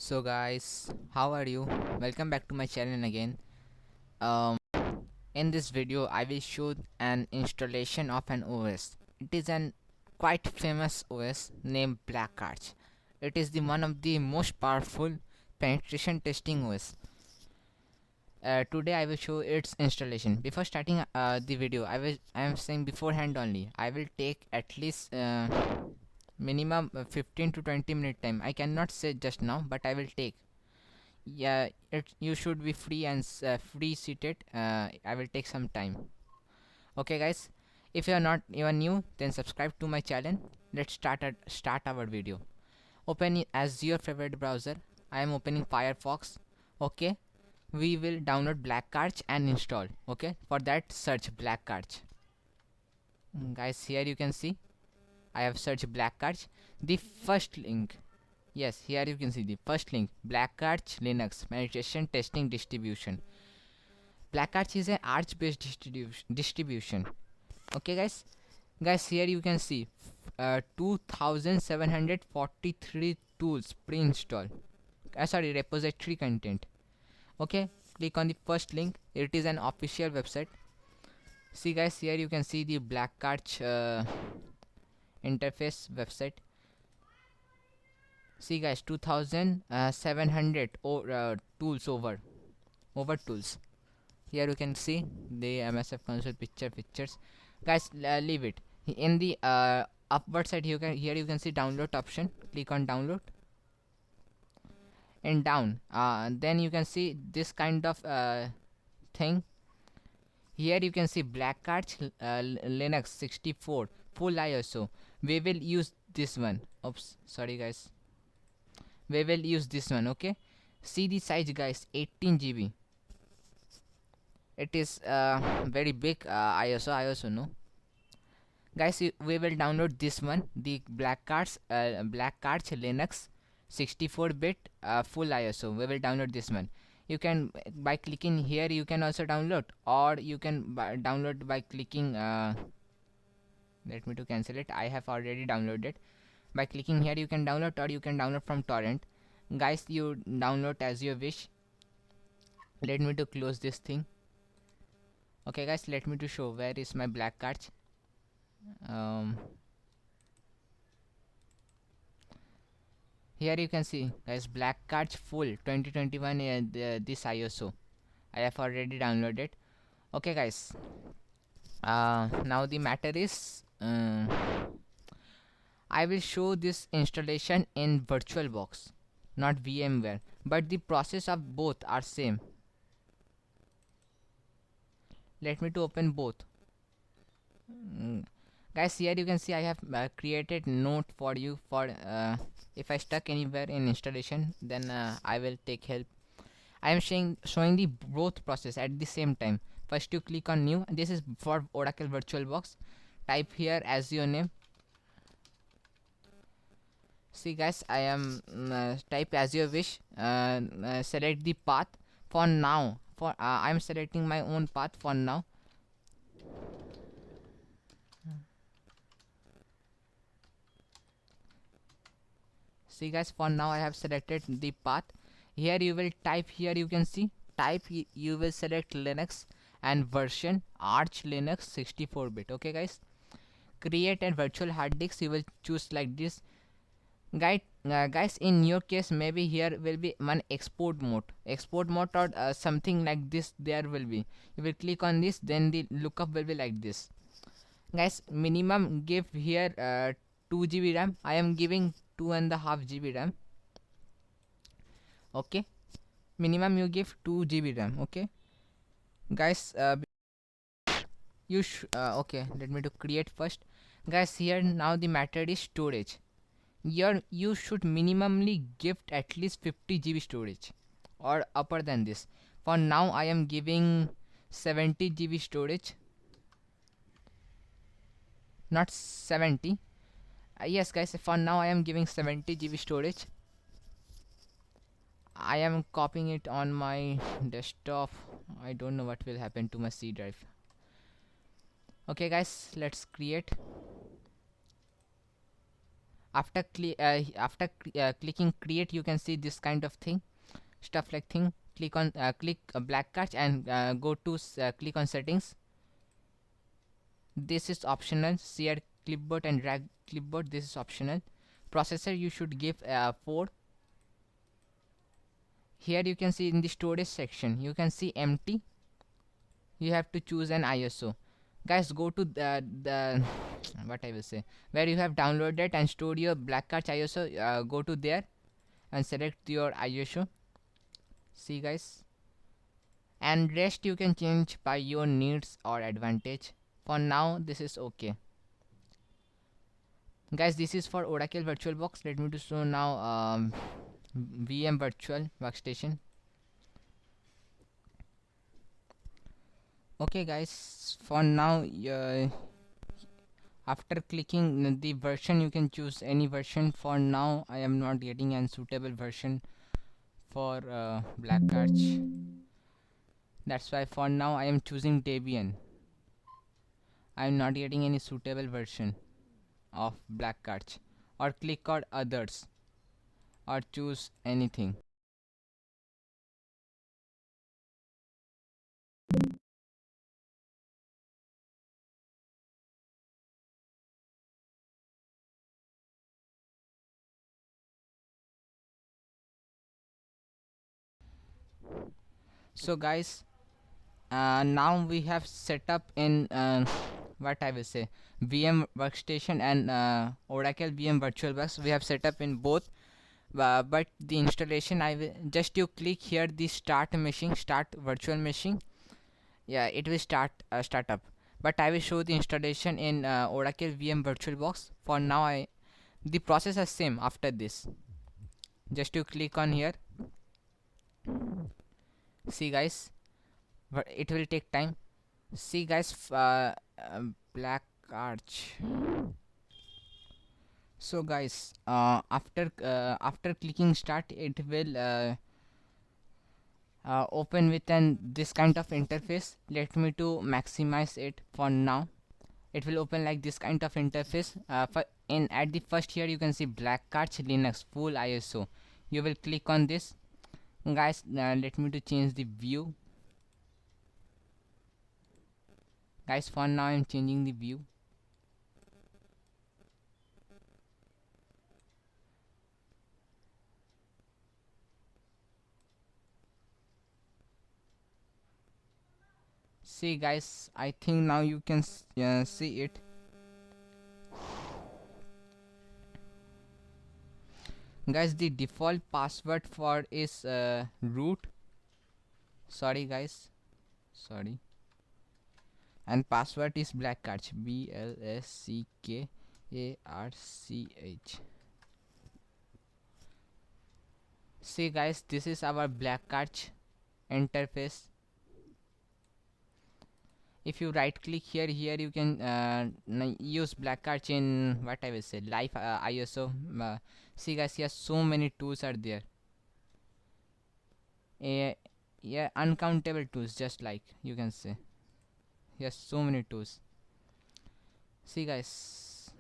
So guys, how are you? Welcome back to my channel again. Um, in this video, I will show an installation of an OS. It is an quite famous OS named Black Arch. It is the one of the most powerful penetration testing OS. Today I will show its installation. Before starting the video, I am saying beforehand only. I will take at least minimum 15 to 20 minute time. I cannot say just now, but I will take. Yeah, you should be free and free seated. I will take some time. Okay guys, if you are new, then subscribe to my channel. Let's start our video. Open it as your favorite browser. I am opening Firefox. Okay, we will download Black Arch and install. Okay, for that search Black Arch. Guys, here you can see I have searched Black Arch. The first link. Yes, here you can see the first link, Black Arch Linux Penetration Testing Distribution. Black Arch is an Arch based distribution. Okay guys, here you can see 2743 tools pre-installed. Sorry, repository content. Okay, click on the first link. It is an official website. See guys, here you can see the Black Arch interface website. See guys, 2700 tools over tools. Here you can see the MSF console pictures. Guys, leave it in the upward side. Here you can see download option. Click on download and down. Then you can see this kind of thing. Here you can see Black Arch Linux 64 full ISO. We will use this one. Oops, sorry guys. We will use this one. Okay, see the size guys, 18 GB. It is very big ISO no guys. We will download this one, the Black Arch Linux 64-bit full ISO. We will download this one. You can, by clicking here, you can also download, or you can download by clicking let me to cancel it. I have already downloaded. By clicking here you can download, or you can download from torrent. Guys, you download as you wish. Let me to close this thing. Okay guys, let me to show where is my Black Arch. Here you can see guys, Black Arch full 2021 this ISO. I have already downloaded. Okay guys, now the matter is I will show this installation in VirtualBox, not VMware, but the process of both are same. Let me to open both. Guys, here you can see I have created note for you for if I stuck anywhere in installation, then I will take help. I am showing the both process at the same time. First you click on new. This is for Oracle VirtualBox. Type here as your name. See guys, I am type as you wish. Select the path. For now, for I am selecting my own path for now. See guys, for now I have selected the path. Here you will type, here you can see type, you will select Linux and version Arch Linux 64-bit. Okay guys, create a virtual hard disk. You will choose like this. Guys, in your case maybe here will be one export mode or something like this. There will be, you will click on this, then the lookup will be like this. Guys, minimum give here 2 GB RAM. I am giving 2.5 GB RAM. Okay, minimum you give 2 GB RAM. Okay guys, okay, let me to create first. Guys, here now the matter is storage. You should minimally give at least 50 GB storage or upper than this. For now I am giving 70 GB storage, not 70. Yes guys, for now I am giving 70 GB storage. I am copying it on my desktop. I don't know what will happen to my C drive. Okay guys, let's create. Clicking create, you can see this kind of thing, stuff like thing. Click black cards and go to click on settings. This is optional. Share clipboard and drag clipboard, this is optional. Processor you should give 4. Here you can see in the storage section, you can see empty. You have to choose an ISO. Guys, go to the what I will say, where you have downloaded and stored your black cards ISO. Go to there and select your ISO. See guys, and rest you can change by your needs or advantage. For now this is okay. Guys, this is for Oracle VirtualBox. Let me to show now VM virtual workstation. Okay guys, for now after clicking the version, you can choose any version. For now I am not getting a suitable version for black cards. That's why for now I am choosing Debian. I am not getting any suitable version of black cards. Or click on others or choose anything. So guys, now we have set up in what I will say, VM workstation and Oracle VM VirtualBox. We have set up in both, but the installation, I will just you click here the start machine, start virtual machine. Yeah, it will start up. But I will show the installation in Oracle VM VirtualBox. For now, the process is same after this. Just you click on here. See guys, but it will take time. See guys, black arch. So guys, after clicking start, it will open with an this kind of interface. Let me to maximize it for now. It will open like this kind of interface. In at the first here you can see black cards Linux full ISO. You will click on this. Guys, let me to change the view. Guys, for now I am changing the view. See guys, I think now you can see it. Guys, the default password for is root. Sorry guys, sorry. And password is blackcarch, BLSCKARCH. See guys, this is our blackcarch interface. If you right click here, you can use blackcarch in what I will say, live ISO. See guys, here so many tools are there. Yeah, uncountable tools, just like you can say. Yes, so many tools. See guys,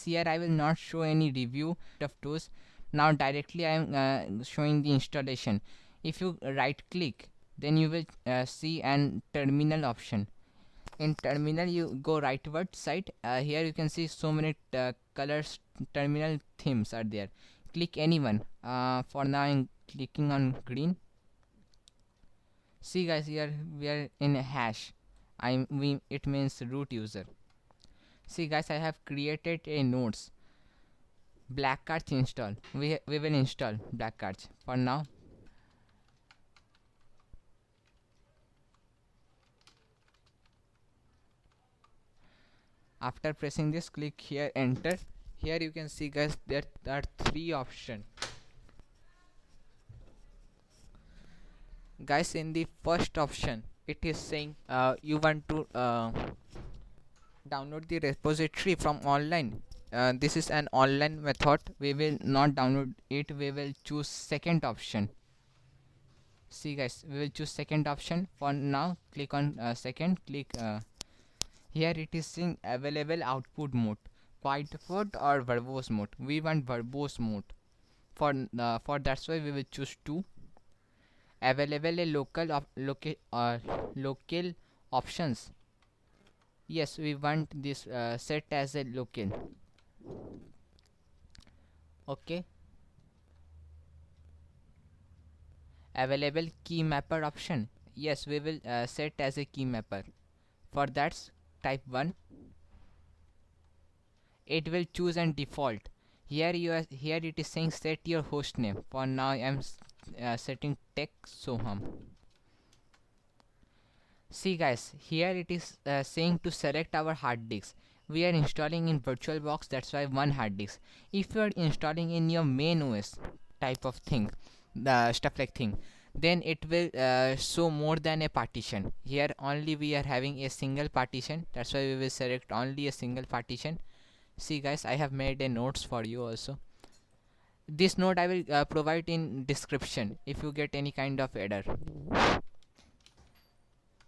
here I will not show any review of tools. Now directly I am showing the installation. If you right click, then you will see an terminal option. In terminal you go rightward side. Here you can see so many colors, terminal themes are there. Click any one. For now I'm clicking on green. See guys, here we are in a hash. It means root user. See guys, I have created a nodes. Blackcarch install. We will install Blackcarch for now. After pressing this, click here, enter. Here you can see guys, there are 3 options. Guys, in the first option it is saying you want to download the repository from online. This is an online method. We will not download it. We will choose second option. See guys, we will choose second option. For now click on second, click Here it is saying available output mode, quiet mode or verbose mode. We want verbose mode. For that's why we will choose 2. Available a local options. Yes, we want this set as a local. Okay. Available key mapper option. Yes, we will set as a key mapper. For that's type 1. It will choose and default. Here it is saying set your host name. For now I am setting tech soham. See guys, here it is saying to select our hard disk. We are installing in VirtualBox, that's why one hard disk. If you are installing in your main OS type of thing, the stuff like thing, then it will show more than a partition. Here only we are having a single partition, that's why we will select only a single partition. See guys, I have made a notes for you also. This note I will provide in description if you get any kind of error.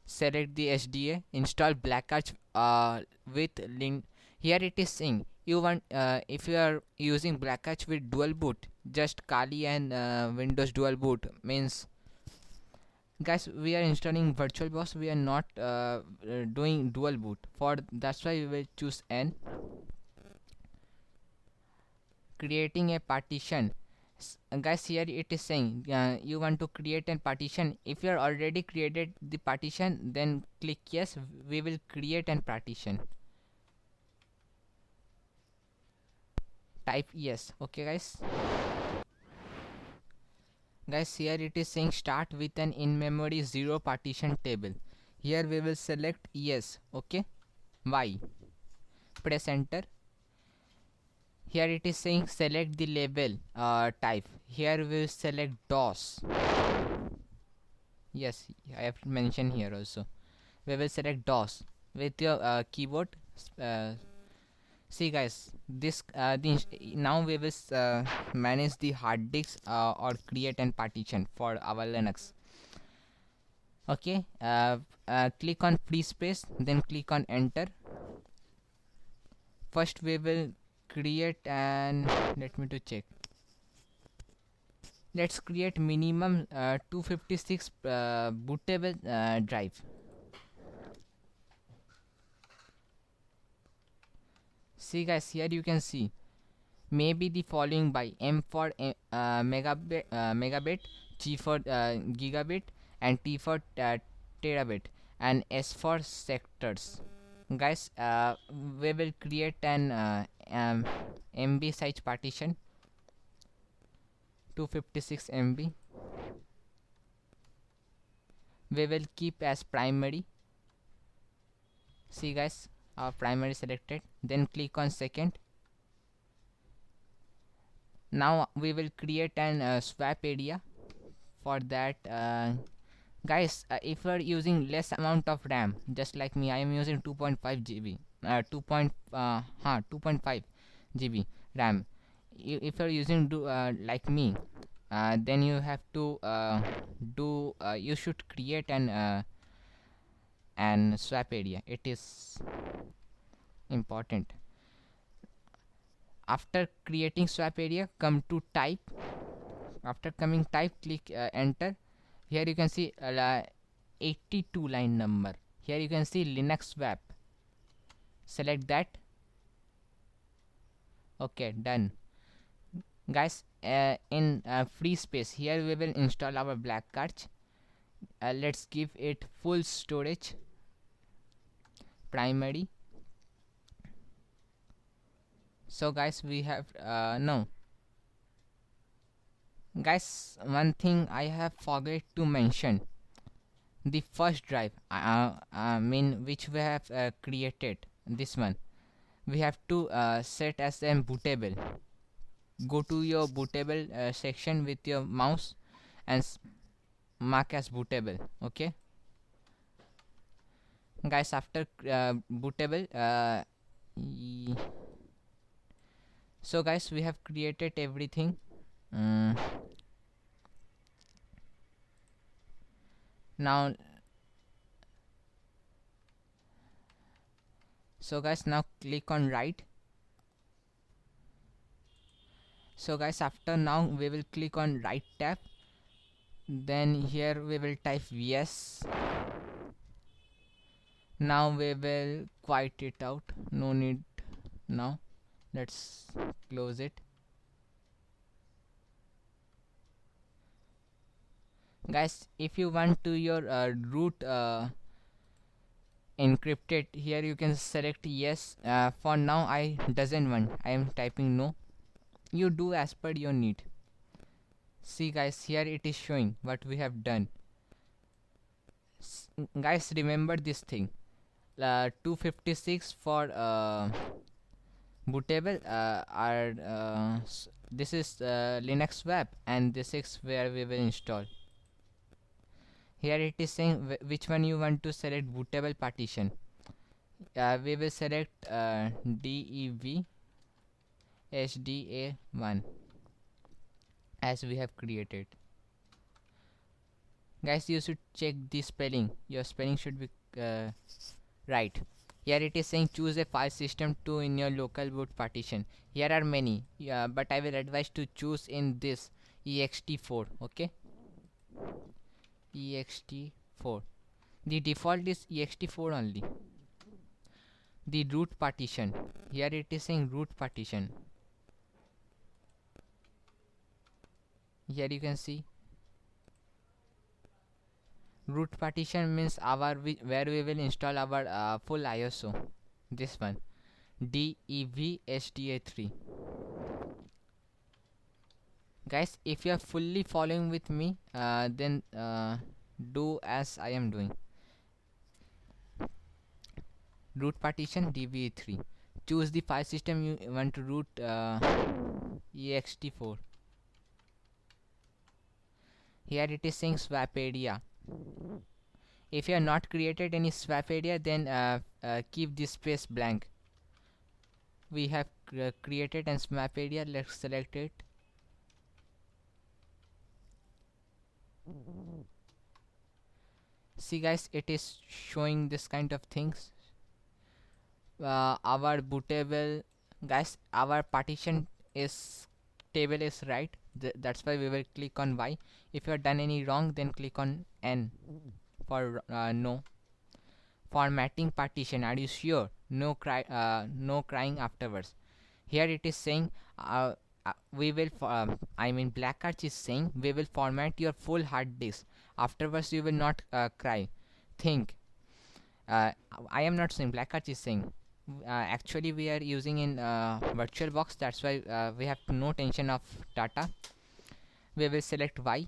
Select the SDA, install Black Arch with link. Here it is saying you want if you are using Black Arch with dual boot, just Kali and Windows dual boot means. Guys, we are installing VirtualBox, we are not doing dual boot. For that's why we will choose N. Creating a partition. Guys, here it is saying you want to create a partition. If you are already created the partition, then click yes. We will create an partition. Type yes. Okay guys. Guys, here it is saying start with an in-memory 0 partition table. Here we will select yes. Okay. Y. Press enter. Here it is saying select the label type. Here we will select DOS. Yes, I have mentioned here also. We will select DOS with your keyboard. See guys, this now we will manage the hard disk or create an partition for our Linux. Okay, click on free space, then click on enter. First we will create and let me to check. Let's create minimum 256 bootable drive. See guys, here you can see maybe the following by M for megabit, G for gigabit, and T for terabit, and S for sectors. Guys, we will create an MB size partition, 256 MB. We will keep as primary. See guys, our primary selected, then click on second. Now we will create an swap area. For that, guys, if you are using less amount of RAM, just like me, I am using 2.5 GB, 2.5 GB RAM. If you are using like me, then you have to you should create an swap area. It is important. After creating swap area, come to type. After coming type, click enter. Here you can see 82 line number. Here you can see Linux swap. Select that. Okay, done. Guys, in free space, here we will install our Black Arch. Let's give it full storage. Primary. So guys, we have no. Guys, one thing I have forget to mention. The first drive, mean which we have created, this one, we have to set as a bootable. Go to your bootable section with your mouse and mark as bootable. Okay guys, after bootable, so guys, we have created everything. Now So guys, now click on right. So guys, after now we will click on right tab, then here we will type yes. Now we will quiet it out, no need now. Let's close it. Guys, if you want to your root encrypted, here you can select yes. For now I doesn't want, I am typing no. You do as per your need. See guys, here it is showing what we have done. Guys, remember this thing, 256 for bootable this is Linux web, and this is where we will install. Here it is saying which one you want to select bootable partition. We will select DEV HDA1 as we have created. Guys, you should check the spelling. Your spelling should be right. Here it is saying choose a file system to in your local boot partition. Here are many, but I will advise to choose in this ext4. Okay, ext4. The default is ext4 only. The root partition, here it is saying root partition. Here you can see root partition means our where we will install our full ISO. This one, DEVHDA3. Guys, if you are fully following with me, then do as I am doing. Root partition DVE3. Choose the file system you want to root, ext4. Here it is saying swap area. If you have not created any swap area, then keep this space blank. We have created a swap area. Let's select it. See guys, it is showing this kind of things. Our bootable, guys, our partition is table is right. That's why we will click on Y. If you have done any wrong, then click on N for no. Formatting partition, are you sure? No crying afterwards. Here it is saying we will I mean Black Arch is saying we will format your full hard disk. Afterwards you will not cry. Think. I am not saying, Black Arch is saying. Actually we are using in VirtualBox, that's why we have no tension of data. We will select Y.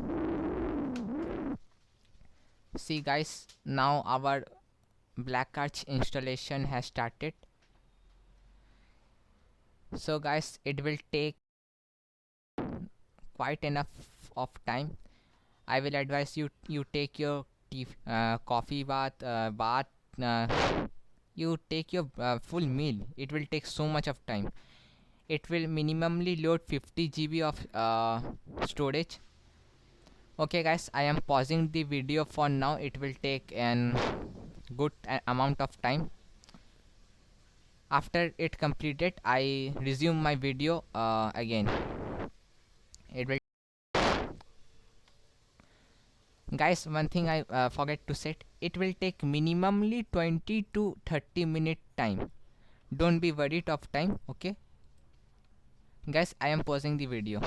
See guys, now our Black Arch installation has started. So guys, it will take quite enough of time. I will advise you take your coffee bath, you take your full meal. It will take so much of time. It will minimally load 50 GB of storage. Okay guys, I am pausing the video for now. It will take an good amount of time. After it completed, I resume my video again. It will. Guys, one thing I forget to set, it will take minimally 20 to 30 minute time. Don't be worried of time. Okay guys, I am pausing the video.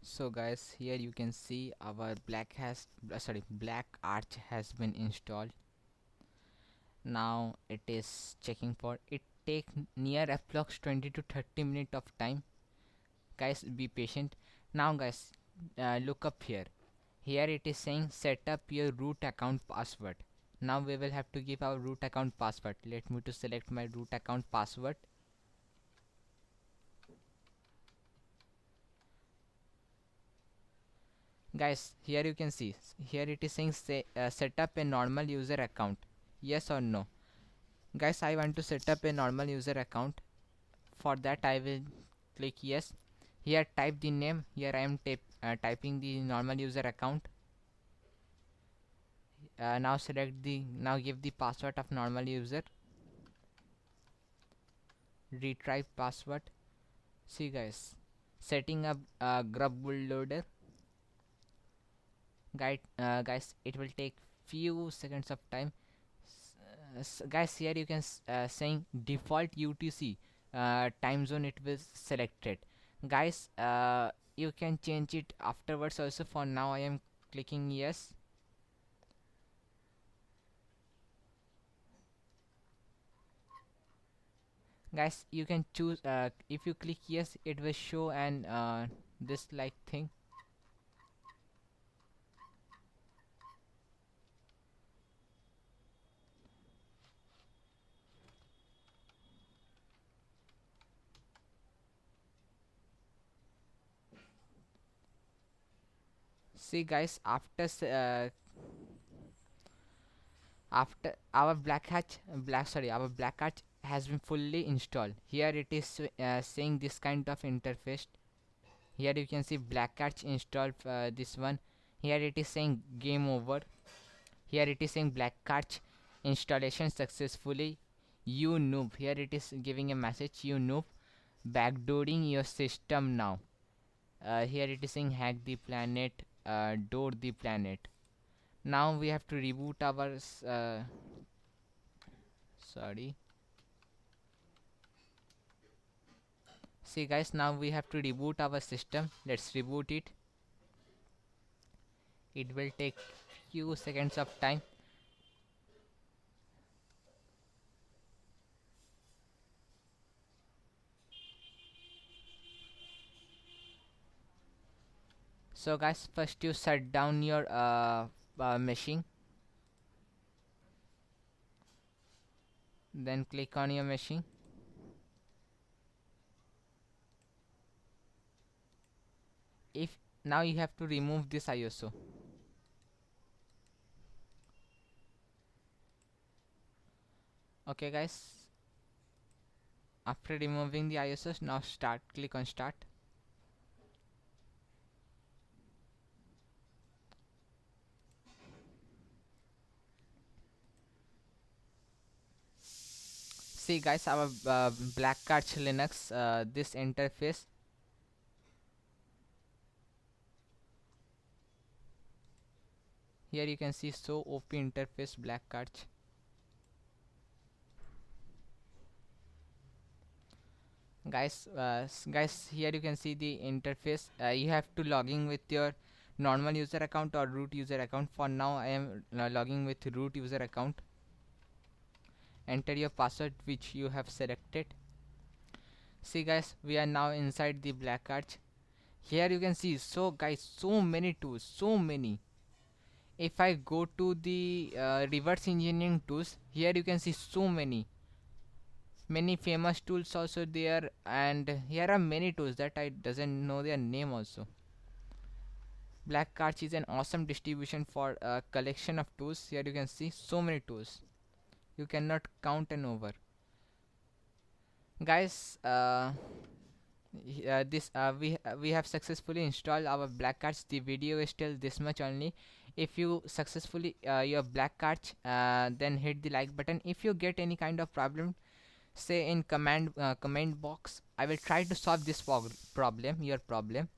So guys, here you can see our Black Arch has been installed. Now it is checking for it. Take near approx 20 to 30 minutes of time. Guys, be patient. Now guys, look up here. Here it is saying set up your root account password. Now we will have to give our root account password. Let me to select my root account password. Guys, here you can see, here it is saying set up a normal user account. Yes or no? Guys, I want to set up a normal user account. For that I will click yes. Here type the name. Here I am typing the normal user account. Now select the, now give the password of normal user. Retry password. See guys, setting up grub bootloader. Guys, it will take few seconds of time. Guys, here you can saying default UTC time zone, it was selected. Guys, you can change it afterwards also. For now I am clicking yes. Guys, you can choose, if you click yes, it will show and this like thing. See guys, after our our black hatch has been fully installed. Here it is saying this kind of interface. Here you can see black hatch installed, this one. Here it is saying game over. Here it is saying black hatch installation successfully, you noob. Here it is giving a message, you noob, backdooring your system now. Here it is saying hack the planet, door the planet. Now we have to reboot our sorry. See guys, now we have to reboot our system. Let's reboot it. It will take few seconds of time. So guys, first you shut down your machine, then click on your machine. If now you have to remove this ISO. Okay guys, after removing the ISOs, now click on start. See guys, our Black Arch Linux, this interface. Here you can see so OP interface Black Arch. Guys, here you can see the interface. You have to log in with your normal user account or root user account. For now I am logging with root user account. Enter your password which you have selected. See guys, we are now inside the Black Arch. Here you can see, so guys, so many tools, so many. If I go to the reverse engineering tools, here you can see so many famous tools also there, and here are many tools that I doesn't know their name also. Black Arch is an awesome distribution for a collection of tools. Here you can see so many tools, you cannot count and over. Guys, this we have successfully installed our Black Arch. The video is still this much only. If you successfully your Black Arch, then hit the like button. If you get any kind of problem, say in comment box, I will try to solve this problem, your problem.